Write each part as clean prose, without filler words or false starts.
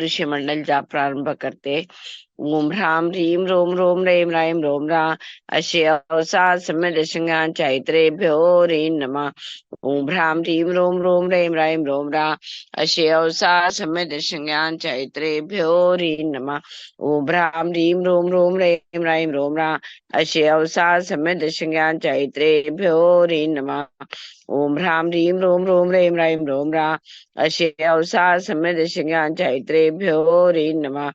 ऋषि मंडल जाप प्रारंभ करते। ओम ह्रां ह्रीं रोम रोम रें राइं रोम रा अश्य समित सिंहां चैत्रेभ्यो रीं नमः। ओम ह्रां ह्रीं रोम रोम रें राइं रोम रा अश्य समित सिंहां चैत्रेभ्यो रीं नमः। ओम ह्रां ह्रीं रोम रोम रें राइं रोम रा अश्य समित सिंहां चैत्रेभ्यो रीं नमः। ओम ह्रां ह्रीं रोम रोम रें राइं रोम रा अश्य समित सिंहां चैत्रेभ्यो रीं नमः।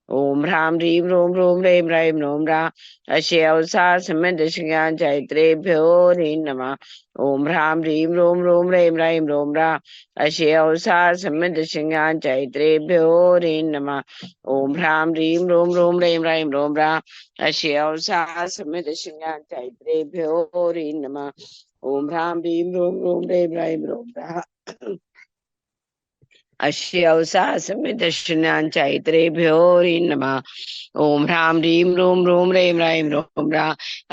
ओम ह्रां ह्रीं रोम रोम रें राइं रोम रा अश्य समित सिंहां चैत्रेभ्यो रीं नमः। ओम ह्रां ह्रीं रोम रोम रें राइं रोम रा अश्य समित सिंहां चैत्रेभ्यो रीं नमः। ओम ह्रां ह्रीं रोम रोम रें राइं रोम रा अश्य समित सिंहां चैत्रेभ्यो रीं नमः। ओम ह्रां ह्रीं रोम रोम रें राइं रोम रा अश्य समित सिंहां चैत्रेभ्यो रीं नमः। ओम ह्रां ह्रीं रोम रोम रें राइं रोम रा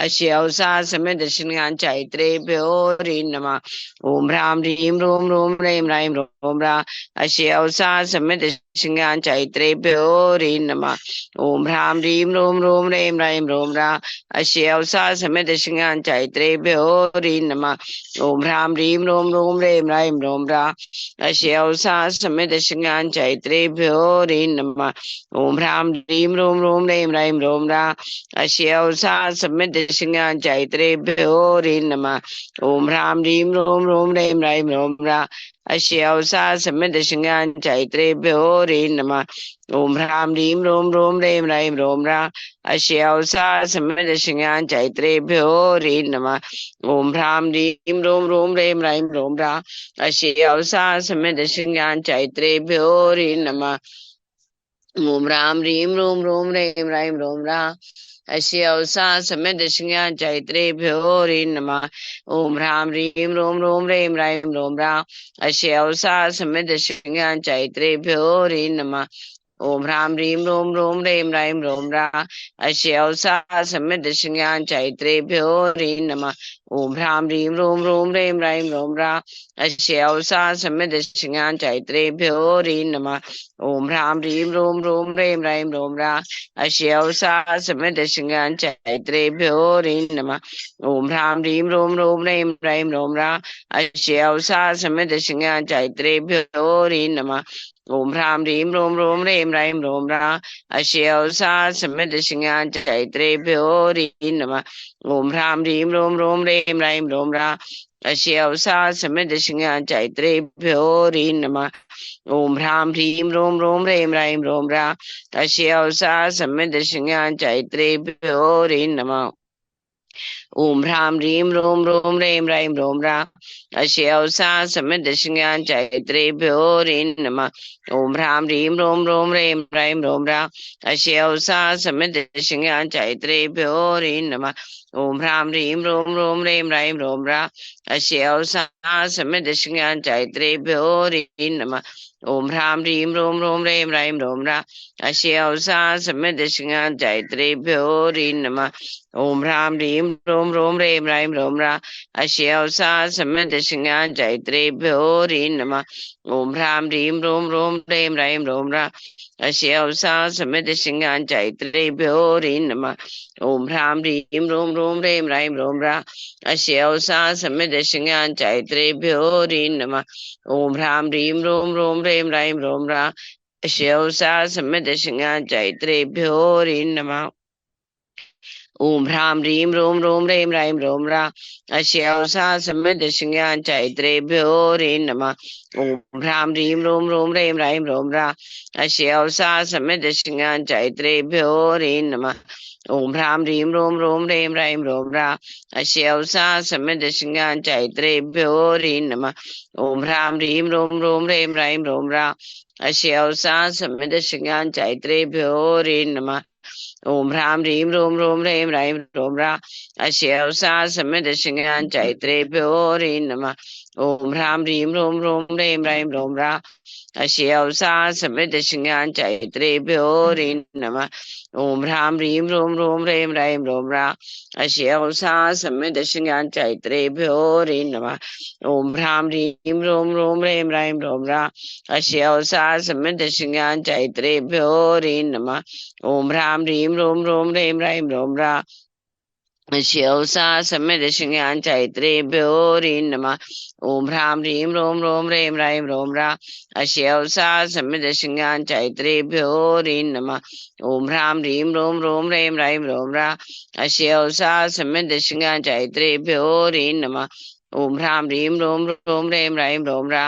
अश्य समित सिंहां चैत्रेभ्यो रीं नमः। ओम ह्रां ह्रीं रोम रोम रें राइं रोम रा अश्य समित सिंहां चैत्रेभ्यो रीं नमः। ओम ह्रां ह्रीं रोम रोम रें राइं रोम रा अश्य समित सिंहां चैत्रेभ्यो रीं नमः। ओम ह्रां ह्रीं रोम रोम रें राइं रोम रा अश्य समित सिंहां चैत्रेभ्यो रीं नमः। ओम ह्रां ह्रीं रोम रोम रें राइं रोम रा अश्य समित सिंहां चैत्रेभ्यो रीं नमः। ओम ह्रां ह्रीं रोम रोम रें राइं रोम रा अश्य समित सिंहां चैत्रेभ्यो रीं नमः। ओम ह्रां ह्रीं रोम रोम रें राइं रोम रा अश्य समित सिंहां चैत्रेभ्यो रीं नमः। ओम ह्रां ह्रीं रोम रोम रें राइं रोम रा अश्य समित सिंहां चैत्रेभ्यो रीं नमः। ओम ह्रां ह्रीं रोम रोम रें राइं रोम रा अश्य समित सिंहां चैत्रेभ्यो रीं नमः। ओम ह्रां ह्रीं रोम रोम रें राइं रोम रा अश्य समित सिंहां चैत्रेभ्यो रीं नमः। ओम ह्रां ह्रीं रोम रोम रें राइं रोम रा अश्य समित सिंहां चैत्रेभ्यो रीं नमः। ओम ह्रां ह्रीं रोम रोम रें राइं रोम रा अश्य समित सिंहां चैत्रेभ्यो रीं नमः। ओम ह्रां ह्रीं रोम रोम रें राइं रोम रा अश्य समित सिंहां चैत्रेभ्यो रीं नमः। ओम ह्रां ह्रीं रोम रोम रें राइं रोम रा अश्य समित सिंहां चैत्रेभ्यो रीं नमः। ओम ह्रां ह्रीं रोम रोम रें राइं रोम रा अश्य समित सिंहां चैत्रेभ्यो रीं नमः। ओम ह्रां ह्रीं रोम रोम रें राइं रोम रा अश्य समित सिंहां चैत्रेभ्यो रीं नमः। ओम ह्रां ह्रीं रोम रोम रें राइं रोम रा अश्य समित सिंहां चैत्रेभ्यो रीं नमः। ओम ह्रां ह्रीं रोम रोम रें राइं रोम रा अश्य समित सिंहां चैत्रेभ्यो रीं नमः। ओम ह्रां ह्रीं रोम रोम रें राइं रोम रा अश्य समित सिंहां चैत्रेभ्यो रीं नमः। ओम ह्रां ह्रीं रोम रोम रें राइं रोम रा अश्य समित सिंहां चैत्रेभ्यो रीं नमः। ओम ह्रां ह्रीं रोम रोम रें राइं रोम रा अश्य समित सिंहां चैत्रेभ्यो रीं नमः। ओम ह्रां ह्रीं रोम रोम रें राइं रोम रा अश्य समित सिंहां चैत्रेभ्यो रीं नमः। ओम ह्रां ह्रीं रोम रोम रें राइं रोम रा अश्य समित सिंहां चैत्रेभ्यो रीं नमः। ओम ह्रां ह्रीं रोम रोम रें राइं रोम रा अश्य समित सिंहां चैत्रेभ्यो रीं नमः। ओम ह्रां ह्रीं रोम रोम रें राइं रोम रा अश्य समित सिंहां चैत्रेभ्यो रीं नमः। ओम ह्रां ह्रीं रोम रोम रें राइं रोम रा अश्य समित सिंहां चैत्रेभ्यो रीं नमः। ओम ह्रां ह्रीं रोम रोम रें राइं रोम रा अश्य समित सिंहां चैत्रेभ्यो रीं नमः। ओम ह्रां ह्रीं रोम रोम रें राइं रोम रा अश्य समित सिंहां चैत्रेभ्यो रीं नमः। ओम ह्रां ह्रीं रोम रोम रें राइं रोम रा अश्य समित सिंहां चैत्रेभ्यो रीं नमः। ओम ह्रां ह्रीं ह्रूं ह्रीं ह्रां ह्रूं ह्रां अस्य उषा समिदशिङ्गां चैत्रेभ्यो ह्रीं नमः ओम ह्रां ह्रीं ह्रूं ह्रीं ह्रां ह्रूं ह्रां अस्य उषा समिदशिङ्गां चैत्रेभ्यो ह्रीं नमः ओम ह्रां ह्रीं ह्रूं ह्रीं ह्रां ह्रूं ह्रां अस्य उषा समिदशिङ्गां चैत्रेभ्यो ह्रीं नमः ओम ह्रां ह्रीं ह्रूं ह्रीं ह्रां ह्रूं ह्रां अस्य उषा समिदशिङ्गां चैत्रेभ्यो ह्रीं नमः ओम ह्रां ह्रीं ह्रूं ह्रीं ह्रां ह्रूं ह्रां शिवसा समिदशिङ्गां चैत्रेभ्यो ह्रीं नमः ओम ह्रां ह्रीं ह्रीं ह्रां ह्रूं ह्रां अशिवसा समिदशिङ्गां चैत्रेभ्यो ह्रीं नमः ओम ह्रां ह्रीं ह्रीं ह्रां ह्रूं ह्रां अशिवसा समिदशिङ्गां चैत्रेभ्यो ह्रीं नमः ओम ह्रां ह्रीं ह्रीं ह्रां ह्रूं ह्रां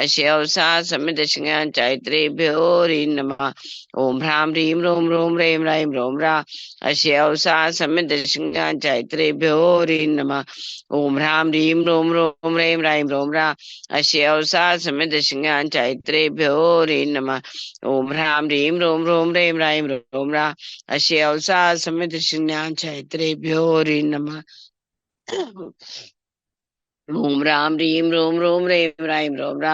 अशिवसा समिदशिङ्गां चैत्रेभ्यो ह्रीं नमः ओम ह्रां ह्रीं ह्रीं ह्रां ह्रूं ह्रां अस्य समिदशिङ्गां चैत्रेभ्यो ह्रीं नमः ओम ह्रां ह्रीं ह्रीं ह्रां ह्रूं ह्रां अस्य समिदशिङ्गां चैत्रेभ्यो ह्रीं नमः ओम ह्रां ह्रीं ह्रीं ह्रां ह्रूं ह्रां अस्य समिदशिङ्गां चैत्रेभ्यो ह्रीं नमः ओम ह्रां ह्रीं ह्रीं ह्रां ह्रूं ह्रां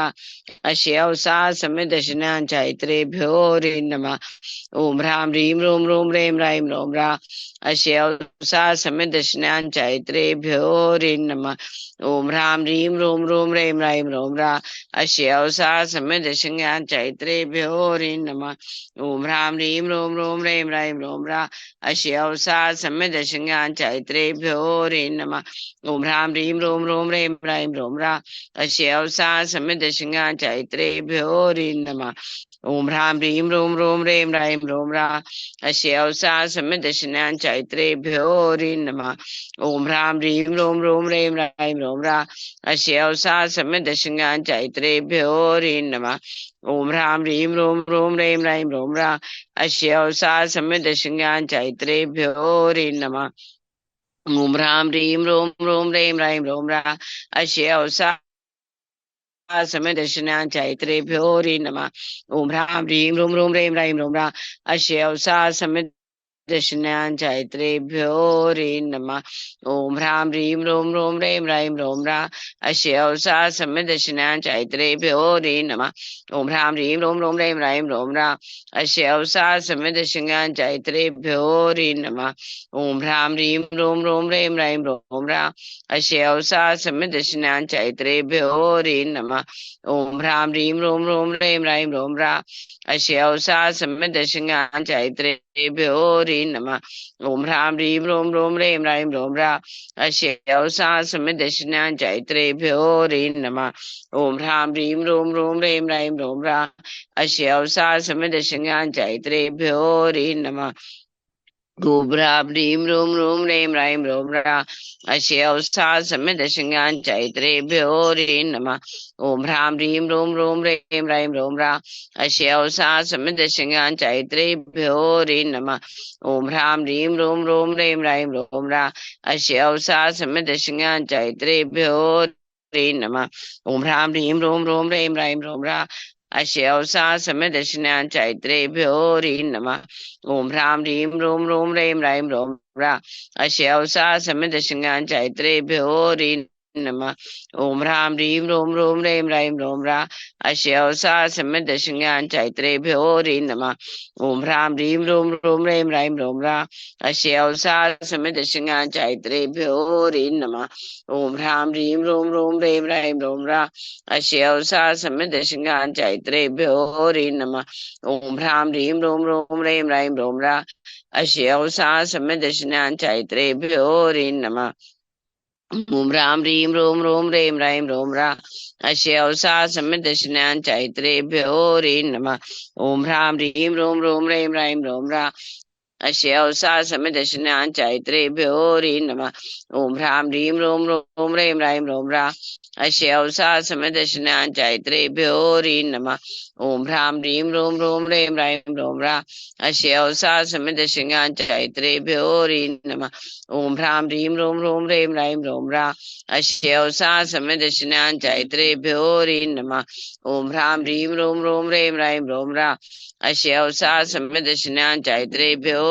अस्य समिदशिङ्गां चैत्रेभ्यो ह्रीं नमः ओम ह्रां ह्रीं ह्रीं ह्रां ह्रूं ह्रां अस्य समिदशिङ्गां चैत्रेभ्यो ह्रीं नमः ओम ह्रां ह्रीं ह्रीं ह्रां ह्रूं ह्रां अस्य समिदशिङ्गां चैत्रेभ्यो ह्रीं नमः ओम ह्रां ह्रीं ह्रीं ह्रां ह्रूं ह्रां अस्य समिदशिङ्गां चैत्रेभ्यो ह्रीं नमः ओम ह्रां ह्रीं ह्रीं ह्रां ह्रूं ह्रां अस्य समिदशिङ्गां चैत्रेभ्यो ह्रीं नमः ओम ह्रां ह्रीं ह्रीं ह्रां ह्रूं ह्रां अस्य समिदशिङ्गां चैत्रेभ्यो ह्रीं नमः ओम ह्रां ह्रीं ह्रीं ह्रां ह्रूं ह्रां अस्य समिदशिङ्गां चैत्रेभ्यो ह्रीं नमः ओम ह्रां ह्रीं ह्रीं ह्रां ह्रूं ह्रां अस्य समिदशिङ्गां चैत्रेभ्यो ह्रीं नमः ओम ह्रां ह्रीं ह्रीं ह्रां ह्रूं ह्रां अस्य समिदशिङ्गां चैत्रेभ्यो ह्रीं नमः ओम ह्रां ह्रीं ह्रीं ह्रां ह्रूं ह्रां अस्य समिदशिङ्गां चैत्रेभ्यो ह्रीं नमः ओम ह्रां ह्रीं ह्रीं ह्रां ह्रूं ह्रां अस्य समिदशिङ्गां चैत्रेभ्यो ह्रीं नमः ओम ह्रां ह्रीं ह्रीं ह्रां ह्रूं ह्रां अस्य समिदशिङ्गां चैत्रेभ्यो ह्रीं नमः ओम ह्रां ह्रीं ह्रीं ह्रां ह्रूं ह्रां अस्य समिदशिङ्गां चैत्रेभ्यो ह्रीं नमः ओम ह्रां ह्रीं ह्रीं ह्रां ह्रूं ह्रां अस्य समिदशिङ्गां चैत्रेभ्यो ह्रीं नमः ओम ह्रां ह्रीं ह्रीं ह्रां ह्रूं ह्रां अस्य समिदशिङ्गां चैत्रेभ्यो ह्रीं नमः ओम ह्रां ह्रीं ह्रीं ह्रां ह्रूं ह्रां अस्य समिदशिङ्गां चैत्रेभ्यो ह्रीं नमः गोब्रा ह्रीं ह्रीं ह्रां ह्रूं ह्रां अस्य समिदशिङ्गां चैत्रेभ्यो ह्रीं नमः ओम ह्रां ह्रीं ह्रीं ह्रां ह्रूं ह्रां अस्य समिदशिङ्गां चैत्रेभ्यो ह्रीं नमः ओम ह्रां ह्रीं ह्रीं ह्रां ह्रूं ह्रां अस्य समिदशिङ्गां चैत्रेभ्यो ह्रीं नमः ओम ह्रां ह्रीं ह्रीं ह्रां ह्रूं ह्रां अस्य समिदशिङ्गां चैत्रेभ्यो ह्रीं नमः ओम ह्रां ह्रीं ह्रीं ह्रां ह्रूं ह्रां अस्य समिदशिङ्गां चैत्रेभ्यो ह्रीं नमः ओम ह्रां ह्रीं ह्रीं ह्रां ह्रूं ह्रां अस्य समिदशिङ्गां चैत्रेभ्यो ह्रीं नमः ओम ह्रां ह्रीं ह्रीं ह्रां ह्रूं ह्रां अस्य समिदशिङ्गां चैत्रेभ्यो ह्रीं नमः ओम ह्रां ह्रीं ह्रीं ह्रां ह्रूं ह्रां अस्य समिदशिङ्गां चैत्रेभ्यो ह्रीं नमः ओम ह्रां ह्रीं ह्रीं ह्रां ह्रूं ह्रां अस्य समिदशिङ्गां चैत्रेभ्यो ह्रीं नमः ओम ह्रां ह्रीं ह्रीं ह्रां ह्रूं ह्रां अस्य समिदशिङ्गां चैत्रेभ्यो ह्रीं नमः ओम ह्रां ह्रीं ह्रीं ह्रां ह्रूं ह्रां अस्य समिदशिङ्गां चैत्रेभ्यो ह्रीं नमः ओम ह्रां ह्रीं ह्रीं ह्रां ह्रूं ह्रां अस्य समिदशिङ्गां चैत्रेभ्यो ह्रीं नमः ओम ह्रां ह्रीं ह्रूं ह्रूं ह्रीं ह्रां ह्रों ह्रां अस्य समिदशृङ्गाञ्चैत्रेभ्यो नमः। ओम ह्रां ह्रीं ह्रूं ह्रूं ह्रीं ह्रां ह्रों ह्रां अस्य समिदशृङ्गाञ्चैत्रेभ्यो नमः। ओम ह्रां ह्रीं ह्रूं ह्रूं ह्रीं ह्रां ह्रों ह्रां अस्य समिदशृङ्गाञ्चैत्रेभ्यो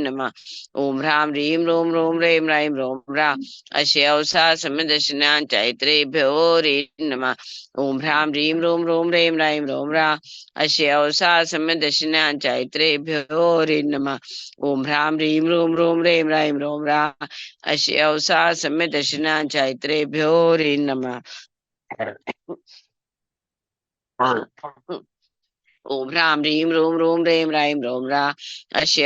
नमः। ओम ह्रां ह्रीं ह्रूं ह्रूं ह्रीं ह्रां ह्रों ह्रां अस्य समिदशृङ्गाञ्चैत्रेभ्यो नमः। ओम ह्रां ह्रीं ह्रूं ह्रूं ह्रीं ह्रां ह्रों ह्रां अस्य समिदशृङ्गाञ्चैत्रेभ्यो नमः। ओम ह्रां ह्रीं ह्रूं ह्रूं ह्रीं ह्रां ह्रों ह्रां अस्य समिदशृङ्गाञ्चैत्रेभ्यो नमः। ओम ह्रां ह्रीं ह्रूं ह्रूं ह्रीं ह्रां ह्रों ह्रां अस्य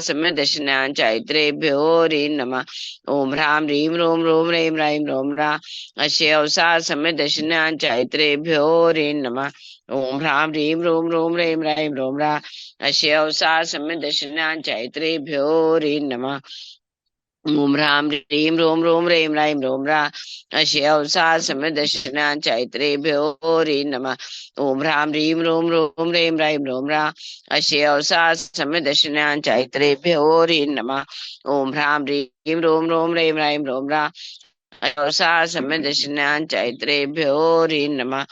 समिदशृङ्गाञ्चैत्रेभ्यो नमः। ओम ह्रां ह्रीं ह्रूं ह्रूं ह्रीं ह्रां ह्रों ह्रां अस्य समिदशृङ्गाञ्चैत्रेभ्यो नमः। ओम ह्रां ह्रीं ह्रूं ह्रूं ह्रीं ह्रां ह्रों ह्रां अस्य समिदशृङ्गाञ्चैत्रेभ्यो नमः। ओम ह्रां ह्रीं ह्रूं ह्रूं ह्रीं ह्रां ह्रों ह्रां अस्य समिदशृङ्गाञ्चैत्रेभ्यो नमः। ओम ह्रां ह्रीं ह्रूं ह्रूं ह्रीं ह्रां ह्रों ह्रां अस्य समिदशृङ्गाञ्चैत्रेभ्यो नमः। ओम ह्रां ह्रीं ह्रूं ह्रूं ह्रीं ह्रां ह्रों ह्रां समिदशृङ्गाञ्चैत्रेभ्यो नमः।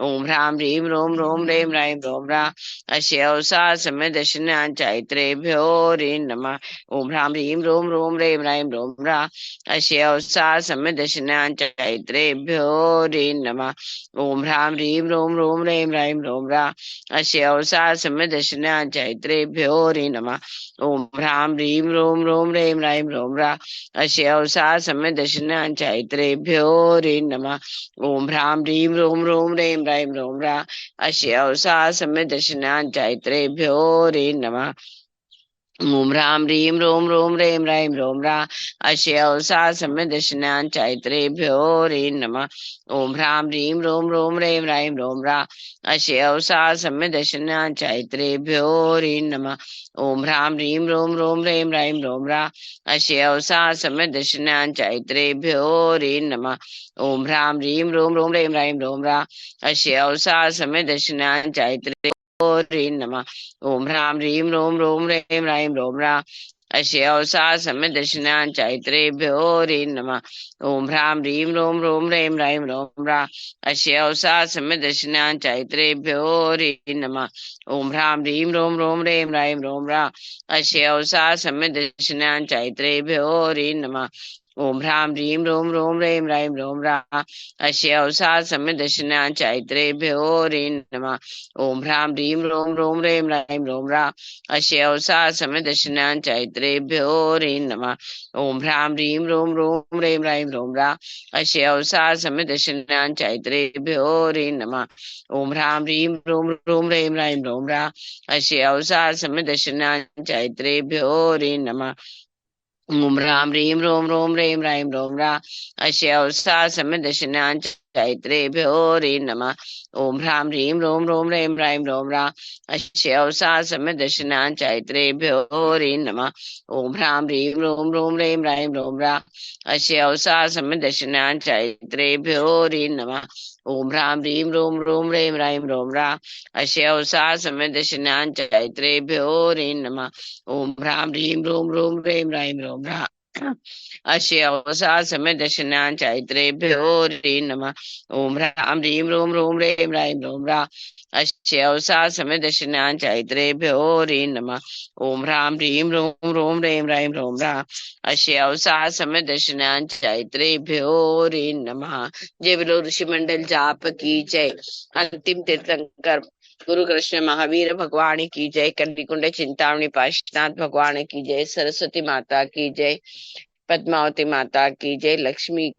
ओम ह्रां ह्रीं ह्रूं ह्रूं ह्रीं ह्रां ह्रों ह्रां अस्य समिदशृङ्गाञ्चैत्रेभ्यो नमः। ओम ह्रां ह्रीं ह्रूं ह्रूं ह्रीं ह्रां ह्रों ह्रां अस्य समिदशृङ्गाञ्चैत्रेभ्यो नमः। ओम ह्रां ह्रीं ह्रूं ह्रूं ह्रीं ह्रां ह्रों ह्रां अस्य समिदशृङ्गाञ्चैत्रेभ्यो नमः। ओम ह्रां ह्रीं ह्रूं ह्रूं ह्रीं ह्रां ह्रों ह्रां अस्य समिदशृङ्गाञ्चैत्रेभ्यो नमः। ओम ह्रां ह्रीं ह्रूं ह्रूं ह्रीं ह्रां ह्रों ह्रां अस्य समिदशृङ्गाञ्चैत्रेभ्यो नमः। ओम ह्रां ह्रीं ह्रूं ह्रूं ह्रीं ह्रां ह्रों ह्रां अस्य समिदशृङ्गाञ्चैत्रेभ्यो नमः। ओम ह्रां ह्रीं ह्रूं ह्रूं ह्रीं ह्रां ह्रों ह्रां अस्य समिदशृङ्गाञ्चैत्रेभ्यो नमः। ओम ह्रां ह्रीं ह्रूं ह्रूं ह्रीं ह्रां ह्रों ह्रां अस्य समिदशृङ्गाञ्चैत्रेभ्यो नमः। ओम ह्रां ह्रीं ह्रूं ह्रूं ह्रीं ह्रां ह्रों ह्रां अस्य समिदशृङ्गाञ्चैत्रेभ्यो नमः। ओम ह्रां ह्रीं ह्रूं ह्रूं ह्रीं ह्रां ह्रों ह्रां अस्य समिदशृङ्गाञ्चैत्रेभ्यो नमः। ओम ह्रां ह्रीं ह्रूं ह्रूं ह्रीं ह्रां ह्रों ह्रां अस्य समिदशृङ्गाञ्चैत्रेभ्यो नमः। ओम ह्रां ह्रीं ह्रूं ह्रूं ह्रीं ह्रां ह्रों ह्रां अस्य समिदशृङ्गाञ्चैत्रेभ्यो नमः। ओम ह्रां ह्रीं ह्रूं ह्रूं ह्रीं ह्रां ह्रों ह्रां अस्य समिदशृङ्गाञ्चैत्रेभ्यो नमः। ओम ह्रां ह्रीं ह्रूं ह्रूं ह्रीं ह्रां ह्रों ह्रां अस्य समिदशृङ्गाञ्चैत्रेभ्यो नमः। ओम ह्रां ह्रीं ह्रूं ह्रूं ह्रीं ह्रां ह्रों ह्रां अस्य समिदशृङ्गाञ्चैत्रेभ्यो नमः। ओम ह्रां ह्रीं ह्रूं ह्रूं ह्रीं ह्रां ह्रों ह्रां अस्य समिदशृङ्गाञ्चैत्रेभ्यो नमः। ओम ह्रां ह्रीं ह्रूं ह्रूं ह्रीं ह्रां ह्रों ह्रां अस्य समिदशृङ्गाञ्चैत्रेभ्यो नमः। ओम ह्रां ह्रीं ह्रूं ह्रूं ह्रीं ह्रां ह्रों ह्रां अस्य समिदशृङ्गाञ्चैत्रेभ्यो नमः। ओम ह्रां ह्रीं ह्रूं ह्रूं ह्रीं ह्रां ह्रों ह्रां अस्य समिदशृङ्गाञ्चैत्रेभ्यो नमः। ओम ह्रां ह्रीं ह्रूं ह्रूं ह्रीं ह्रां ह्रों ह्रां अस्य समिदशृङ्गाञ्चैत्रेभ्यो नमः। ओम ह्रां ह्रीं ह्रूं ह्रूं ह्रीं ह्रां ह्रों ह्रां अस्य समिदशृङ्गाञ्चैत्रेभ्यो नमः। ओम ह्रां ह्रीं ह्रूं ह्रूं ह्रीं ह्रां ह्रों ह्रां अस्य समिदशृङ्गाञ्चैत्रेभ्यो नमः। ओम ह्रां ह्रीं ह्रूं ह्रूं ह्रीं ह्रां ह्रों ह्रां अस्य समिदशृङ्गाञ्चैत्रेभ्यो नमः। जय बोलो ऋषि मंडल जाप की जय। अंतिम तीर्थंकर गुरु कृष्ण महावीर भगवान की जय। कंदिकुंड चिंतामणि पार्श्वनाथ भगवान की जय। सरस्वती माता की जय। पद्मावती माता की जय। लक्ष्मी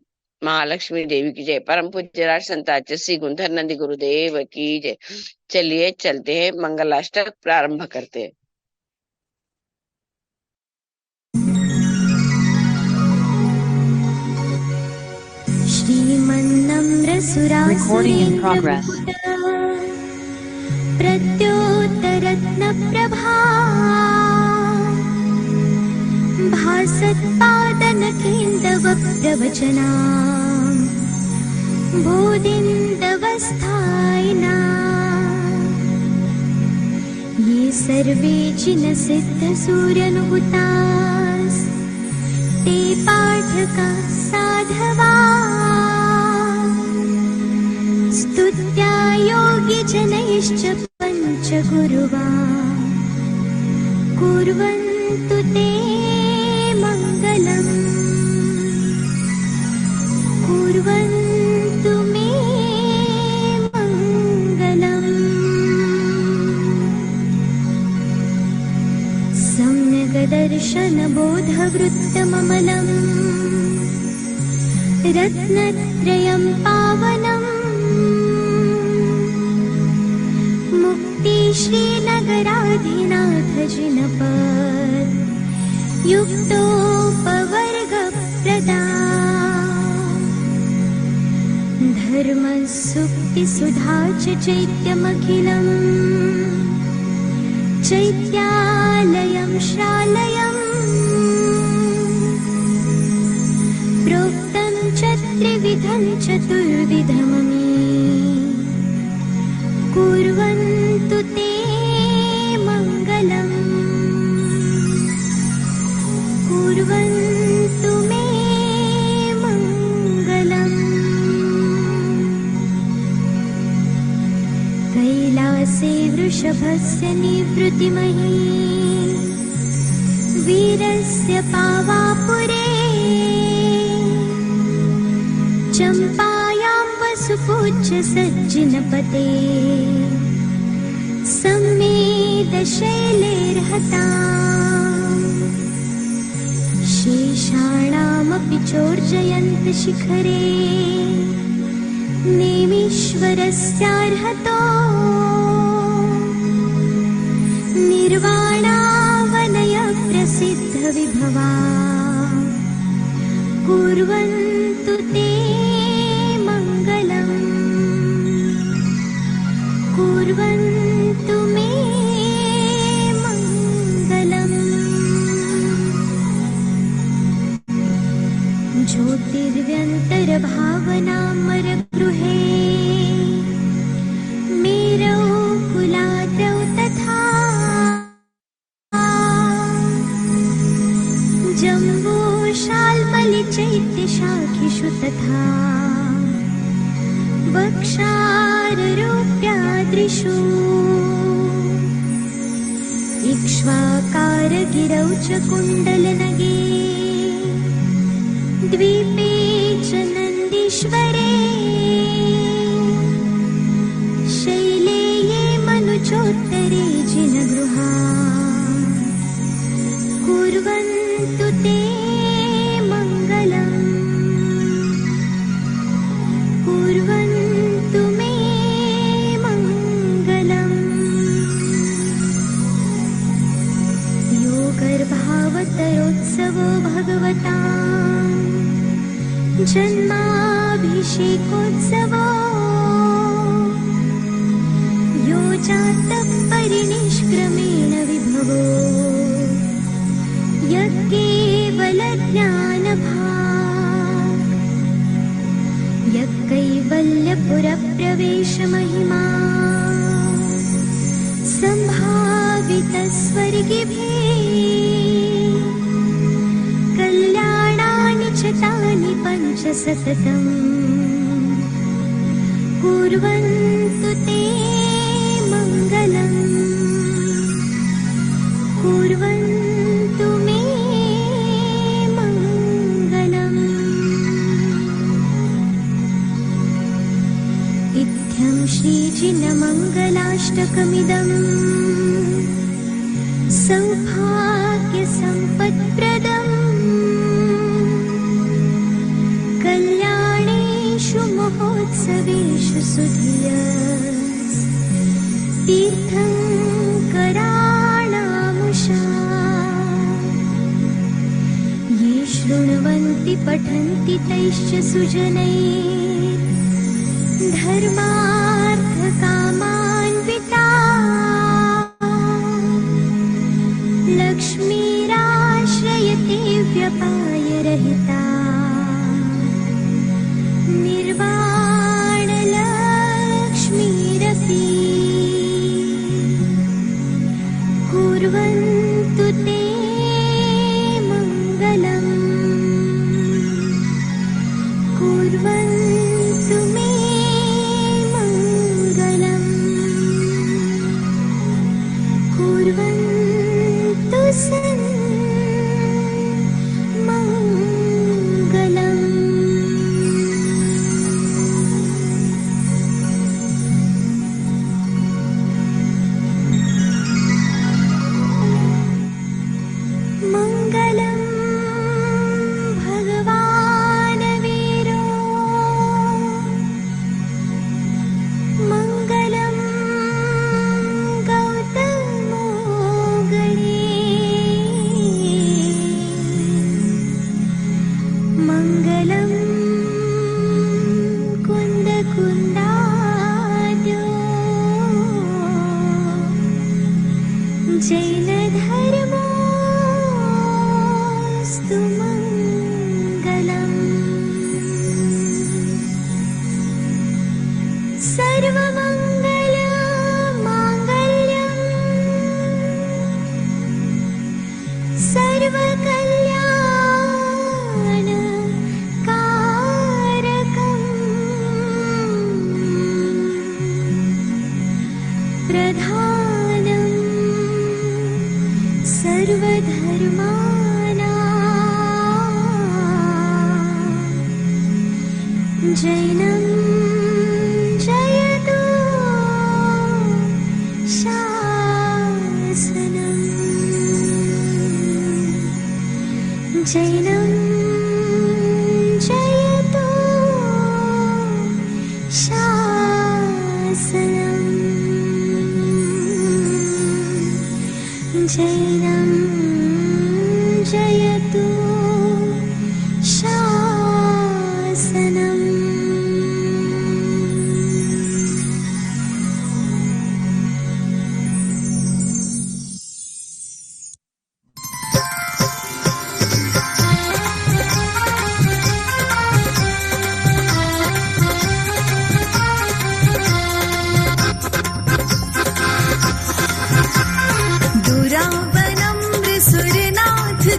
महालक्ष्मी देवी की जय। परम पूज्य राज संत श्री गुंधर नंदी गुरुदेव की जय। चलिए चलते हैं, मंगलाष्टक प्रारंभ करते हैं। प्रद्योतरत्नप्रभा भासत्पादनकेन्दवप्रवचना बोधिन्दवस्थायिना ये सर्वे जिनसिद्धसूर्यनुहुतास् ते पाठका साधवा स्तुत्या योगिजनैश्च पञ्चगुरुवा कुर्वन्तु ते मङ्गलम् कुर्वन्तु मे मङ्गलम्। सम्यग्दर्शनबोधवृत्तममलम् रत्नत्रयं पावनम् मुक्तिश्रीनगराधिनाथजिनपत् युक्तोपवर्गप्रदा धर्मसुक्तिसुधा च चैत्यमखिलम् चैत्यालयं श्रालयम् प्रोक्तं च त्रिविधं चतुर्विधममी कुर्वन्तु ते मङ्गलम् कुर्वन्तु मे मङ्गलम्। कैलासे वृषभस्य निवृत्तिमही वीरस्य पावापुरे चम्पायां वसुपूज्य सज्जिनपते सम्मेदशैलेर्हता शेषाणामपि चोर्जयन्त शिखरे नेमीश्वरस्यार्हतो निर्वाणावनय प्रसिद्धविभवा कुर्वन्तु ते मङ्गलम् कुर्वन्तु मे मङ्गलम्। ज्योतिर्व्यन्तर्भावनामरगृहे मेरौ कुलाद्रौ तथा जम्बूशाल्मलिचैत्यशाखिषु तथा वक्षाररूप्याद्रिषु इक्ष्वाकारगिरौ च कुण्डलनगे द्वीपे च नन्दीश्वरे शैले ये मनुजोत्तरे जिनगृहा कुर्वन्तु ते मङ्गलम् कुर्वन्तु मे मङ्गलम्। योगर्भावतरोत्सवो भगवता जन्माभिषेकोत्सवो यो जातः परिनिष्क्रमेण विभवो यज्ञेवलज्ञानभाक् यत्कैवल्यपुरप्रवेशमहिमा सम्भावितस्वर्गिभिः कल्याणानि च तानि पञ्च सततम् कुर्वन्तु ते मङ्गलम् कुर्वन्तु मे मङ्गलम्। इत्थं श्रीजिनमङ्गलाष्टकमिदम् सौभाग्यसम्पत्प्रदम् कल्याणेषु महोत्सवेषु सुधियस् तीर्थङ्कराणामुषा ये शृण्वन्ति पठन्ति तैश्च सुजनैः धर्मार्थकामान्विता लक्ष्मीराश्रयते व्यपायरहिता निर्वाणलक्ष्मीरपि कुर्वन्तु ते मङ्गलम् कुर्वन्तु मे मङ्गलम् कुर्वन्तु मङ्गलम्। मङ्गलं भगवान् वीरो मङ्गलं गौतमो गणे मङ्गलं कुन्दकुन्दाद्यो जैनधर्मो मङ्गलम् सर्वमङ्गलमाङ्गल्यम् सर्वकल्याणकारकम् प्रधानं सर्वधर्माणां जैनं जयतु शासनम् जैनं जयतु शासनम् जैनं जयतु शासनम्।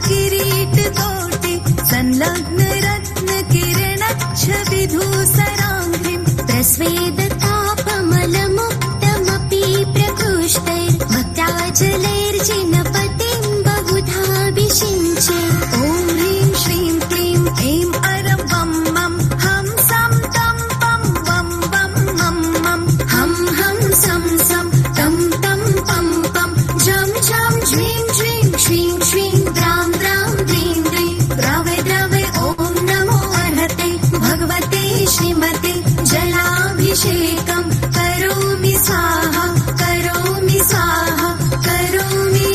किरीट कोटि संलग्न रत्न किरणच्छ विधूसराङ्घ्रिं प्रस्वेदतापमलमुक्तमपि प्रकृष्टैर्भक्त्याचलैर्जिनपतिं बहुधाभिषिञ्चे ॐ ह्रीं श्रीं क्लीं ऐं अरं वं मं हं सं तं पं वं वं मं मं हं हं सं सं तं तं पं पं झं झं झ्रीं झ्रीं श्रीं श्रीं द्रां द्रां द्रीं द्रीं द्रवे द्रवे ॐ नमो अर्हते भगवते श्रीमते जलाभिषेकं करोमि स्वाहा करोमि स्वाहा करोमि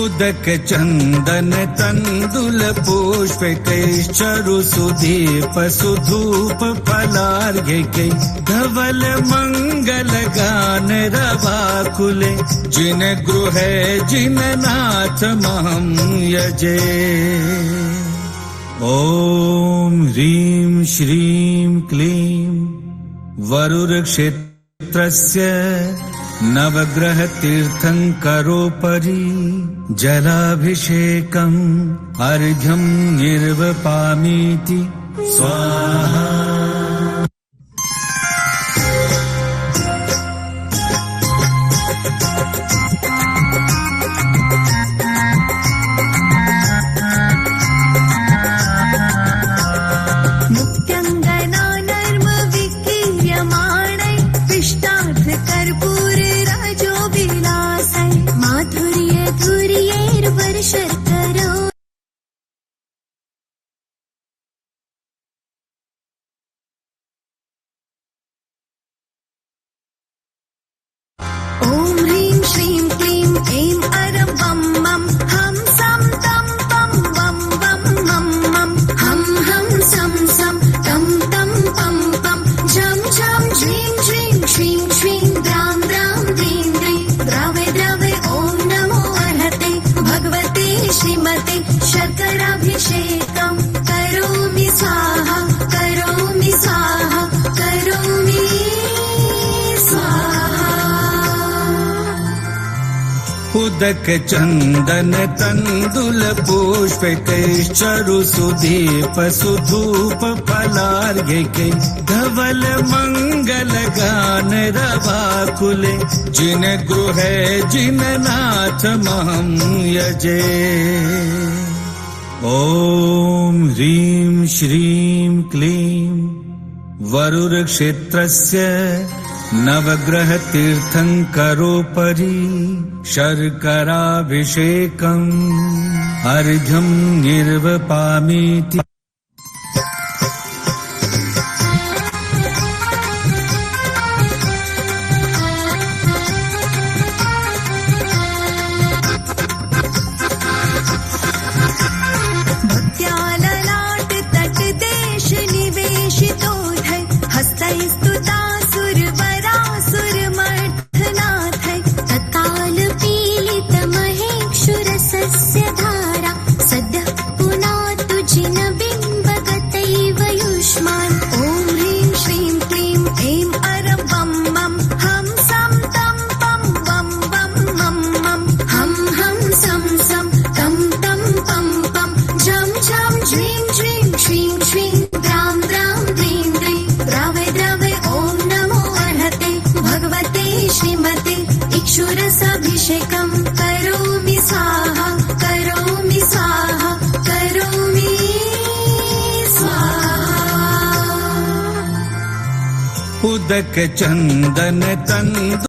उदक चंदन तंदुल पुष्पैश्चरु सुदीप सुधूप फलार्घ्य धवल मंगल गान रवाकुले जिन गृहे जिन नाथ महं यजे ॐ ह्रीं श्रीं क्लीं वरुर क्षेत्रस्य नवग्रह तीर्थंकरोपरि जलाभिषेकम् अर्घ्यं निर्वपामीति स्वाहा। शर्कराभिषेकं करोमि स्वाहा करोमि स्वाहा करोमि उदक चंदन तंदुल पुष्पैश्चरु सुदीप सुधूप फलार्घ्यैके धवल मंगल गान रवाकुले जिन गृहे जिन नाथ महं यजे। ॐ ह्रीं श्रीं क्लीं वरुरक्षेत्रस्य नवग्रह तीर्थंकरोपरि शर्कराभिषेकम् अर्घ्यं निर्वपामीति। अभिषेकं करोमि स्वाहा करोमि स्वाहा करोमि स्वाहा। उदक चंदन तंदुल